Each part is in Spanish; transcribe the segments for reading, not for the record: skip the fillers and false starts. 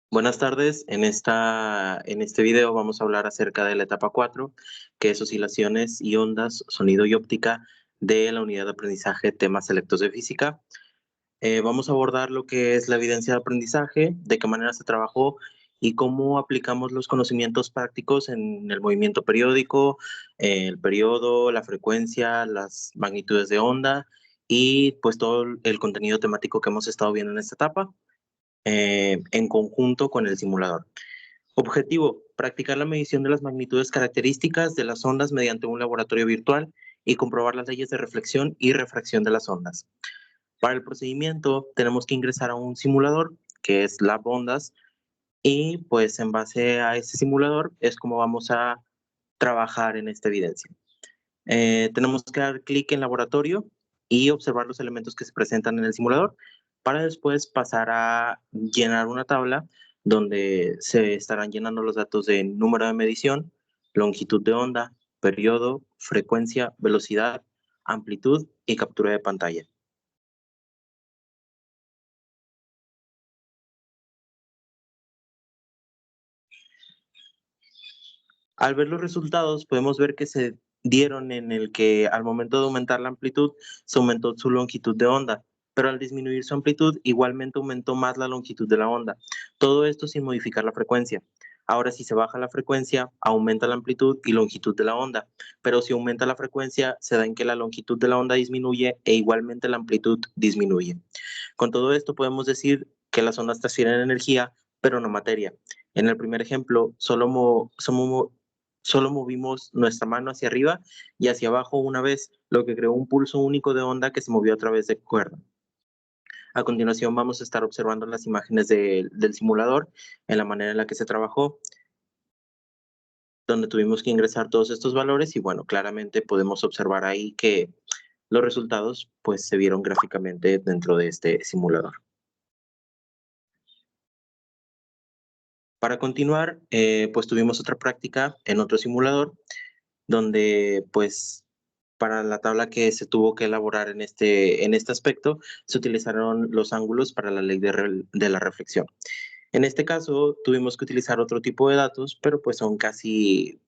Buenas tardes. En este video vamos a hablar acerca de la etapa 4, que es oscilaciones y ondas, sonido y óptica de la unidad de aprendizaje temas selectos de física. Vamos a abordar lo que es la evidencia de aprendizaje, de qué manera se trabajó y cómo aplicamos los conocimientos prácticos en el movimiento periódico, el periodo, la frecuencia, las magnitudes de onda y pues todo el contenido temático que hemos estado viendo en esta etapa en conjunto con el simulador. Objetivo: practicar la medición de las magnitudes características de las ondas mediante un laboratorio virtual y comprobar las leyes de reflexión y refracción de las ondas. Para el procedimiento tenemos que ingresar a un simulador que es Lab Ondas y pues en base a este simulador es como vamos a trabajar en esta evidencia. Tenemos que dar clic en laboratorio y observar los elementos que se presentan en el simulador para después pasar a llenar una tabla donde se estarán llenando los datos de número de medición, longitud de onda, periodo, frecuencia, velocidad, amplitud y captura de pantalla. Al ver los resultados, podemos ver que se dieron en el que al momento de aumentar la amplitud, se aumentó su longitud de onda, pero al disminuir su amplitud, igualmente aumentó más la longitud de la onda. Todo esto sin modificar la frecuencia. Ahora, si se baja la frecuencia, aumenta la amplitud y longitud de la onda, pero si aumenta la frecuencia, se da en que la longitud de la onda disminuye e igualmente la amplitud disminuye. Con todo esto podemos decir que las ondas transfieren energía, pero no materia. En el primer ejemplo, solo movimos nuestra mano hacia arriba y hacia abajo una vez, lo que creó un pulso único de onda que se movió a través de cuerda. A continuación vamos a estar observando las imágenes del simulador en la manera en la que se trabajó, donde tuvimos que ingresar todos estos valores y bueno, claramente podemos observar ahí que los resultados pues se vieron gráficamente dentro de este simulador. Para continuar, pues tuvimos otra práctica en otro simulador donde pues para la tabla que se tuvo que elaborar en este aspecto, se utilizaron los ángulos para la ley de la reflexión. En este caso, tuvimos que utilizar otro tipo de datos, pero pues son casi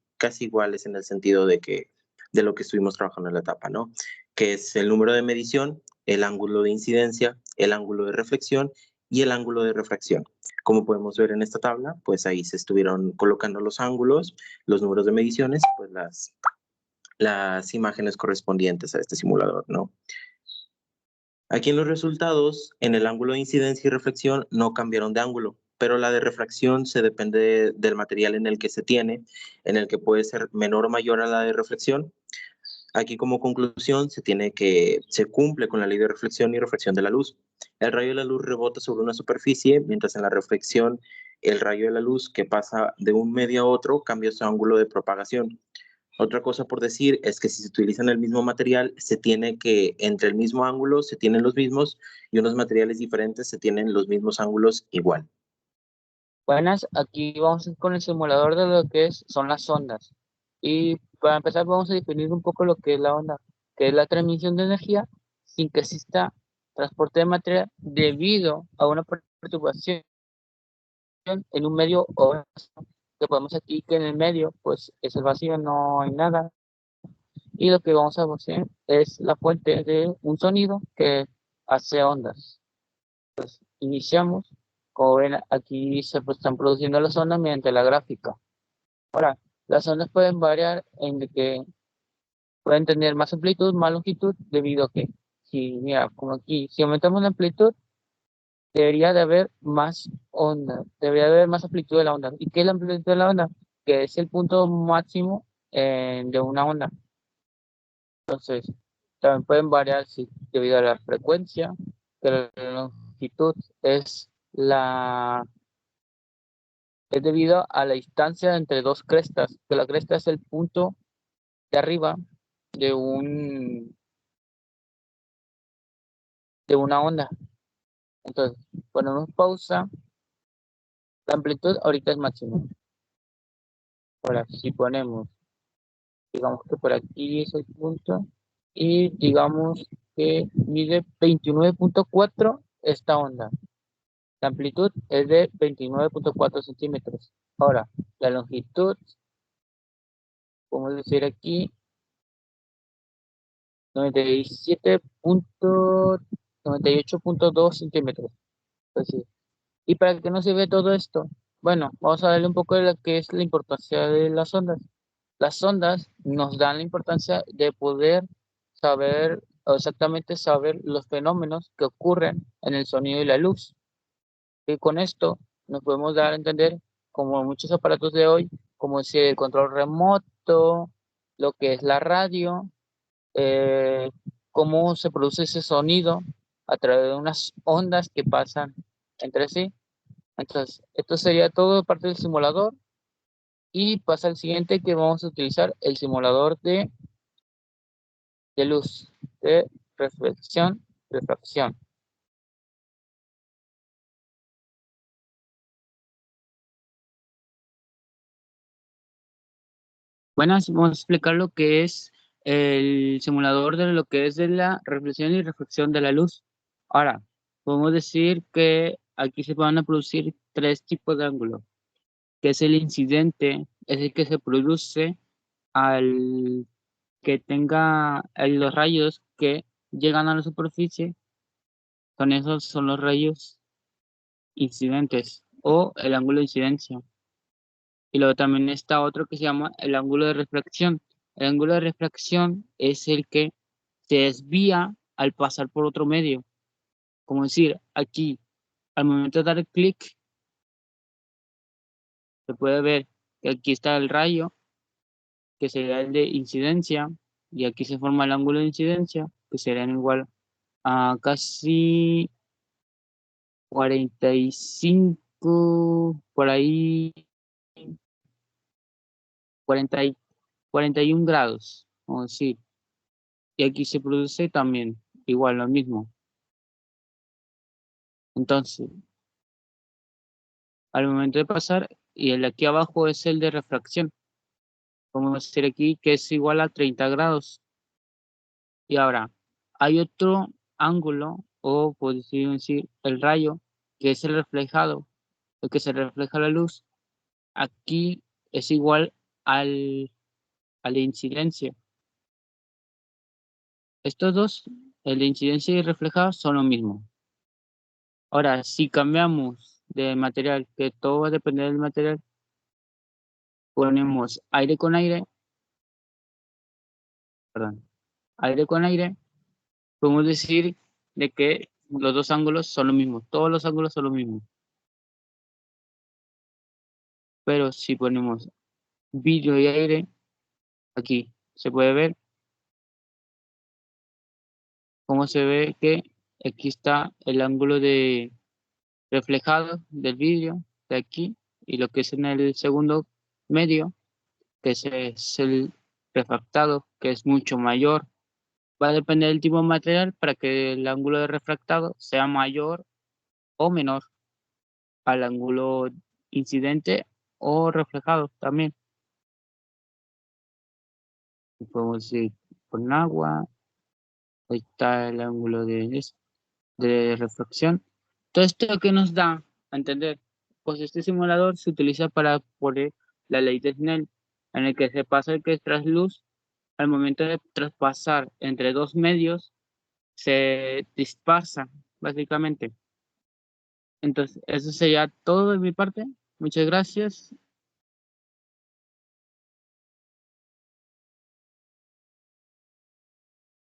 iguales en el sentido de lo que estuvimos trabajando en la etapa, ¿no? Que es el número de medición, el ángulo de incidencia, el ángulo de reflexión y el ángulo de refracción. Como podemos ver en esta tabla, pues ahí se estuvieron colocando los ángulos, los números de mediciones, pues las imágenes correspondientes a este simulador, ¿no? Aquí en los resultados, en el ángulo de incidencia y reflexión no cambiaron de ángulo, pero la de refracción se depende del material en el que se tiene, en el que puede ser menor o mayor a la de reflexión. Aquí como conclusión se cumple con la ley de reflexión y refracción de la luz. El rayo de la luz rebota sobre una superficie, mientras en la reflexión el rayo de la luz que pasa de un medio a otro cambia su ángulo de propagación. Otra cosa por decir es que si se utilizan el mismo material, se tiene que entre el mismo ángulo se tienen los mismos y unos materiales diferentes se tienen los mismos ángulos igual. Buenas, aquí vamos a ir con el simulador de lo que son las ondas. Y para empezar vamos a definir un poco lo que es la onda, que es la transmisión de energía sin que exista transporte de materia debido a una perturbación en un medio o vacío, que podemos aquí que en el medio pues es el vacío, no hay nada. Y lo que vamos a hacer es la fuente de un sonido que hace ondas. Iniciamos, como ven, aquí se están produciendo las ondas mediante la gráfica. Ahora, las ondas pueden variar en de que pueden tener más amplitud, más longitud, debido a que, si, mira, como aquí, si aumentamos la amplitud, debería de haber más onda, debería de haber más amplitud de la onda. ¿Y qué es la amplitud de la onda? Que es el punto máximo de una onda. Entonces, también pueden variar debido a la frecuencia, pero la longitud es la es debido a la distancia entre dos crestas, que la cresta es el punto de arriba de un de una onda. Entonces, ponemos pausa, la amplitud ahorita es máxima. Ahora, si ponemos, digamos que por aquí es el punto, y digamos que mide 29.4 esta onda. La amplitud es de 29.4 centímetros. Ahora, la longitud, podemos decir aquí, 98.2 centímetros. Entonces, ¿y para qué nos sirve todo esto? Bueno, vamos a darle un poco de lo que es la importancia de las ondas. Las ondas nos dan la importancia de poder saber, o exactamente saber los fenómenos que ocurren en el sonido y la luz. Y con esto nos podemos dar a entender, como muchos aparatos de hoy, como si el control remoto, lo que es la radio, eh, cómo se produce ese sonido a través de unas ondas que pasan entre sí. Entonces, esto sería todo parte del simulador y pasa al siguiente que vamos a utilizar el simulador de luz, de refracción. Bueno, vamos a explicar lo que es el simulador de lo que es de la reflexión y refracción de la luz. Ahora, podemos decir que aquí se van a producir tres tipos de ángulos, que es el incidente, es el que se produce al que tenga los rayos que llegan a la superficie, son los rayos incidentes o el ángulo de incidencia. Y luego también está otro que se llama el ángulo de refracción. El ángulo de refracción es el que se desvía al pasar por otro medio. Como decir, aquí, al momento de dar clic, se puede ver que aquí está el rayo, que sería el de incidencia, y aquí se forma el ángulo de incidencia, que serían igual a casi 45, por ahí, 40 41 grados, vamos a decir. Y aquí se produce también igual lo mismo. Entonces, al momento de pasar, y el de aquí abajo es el de refracción. Vamos a decir aquí que es igual a 30 grados. Y ahora, hay otro ángulo, o podemos decir el rayo, que es el reflejado, el que se refleja la luz. Aquí es igual a la incidencia. Estos dos, el de incidencia y reflejado, son lo mismo. Ahora, si cambiamos de material, que todo va a depender del material, ponemos aire con aire, perdón, aire con aire, podemos decir de que los dos ángulos son lo mismo, todos los ángulos son lo mismo. Pero si ponemos vidrio y aire, aquí se puede ver cómo se ve que aquí está el ángulo de reflejado del vidrio de aquí y lo que es en el segundo medio, que es el refractado, que es mucho mayor. Va a depender del tipo de material para que el ángulo de refractado sea mayor o menor al ángulo incidente o reflejado también. Podemos decir con agua, ahí está el ángulo de refracción. Todo esto que nos da a entender, pues este simulador se utiliza para poner la ley de Snell, en el que se pasa el que es trasluz al momento de traspasar entre dos medios, se dispersa, básicamente. Entonces, eso sería todo de mi parte. Muchas gracias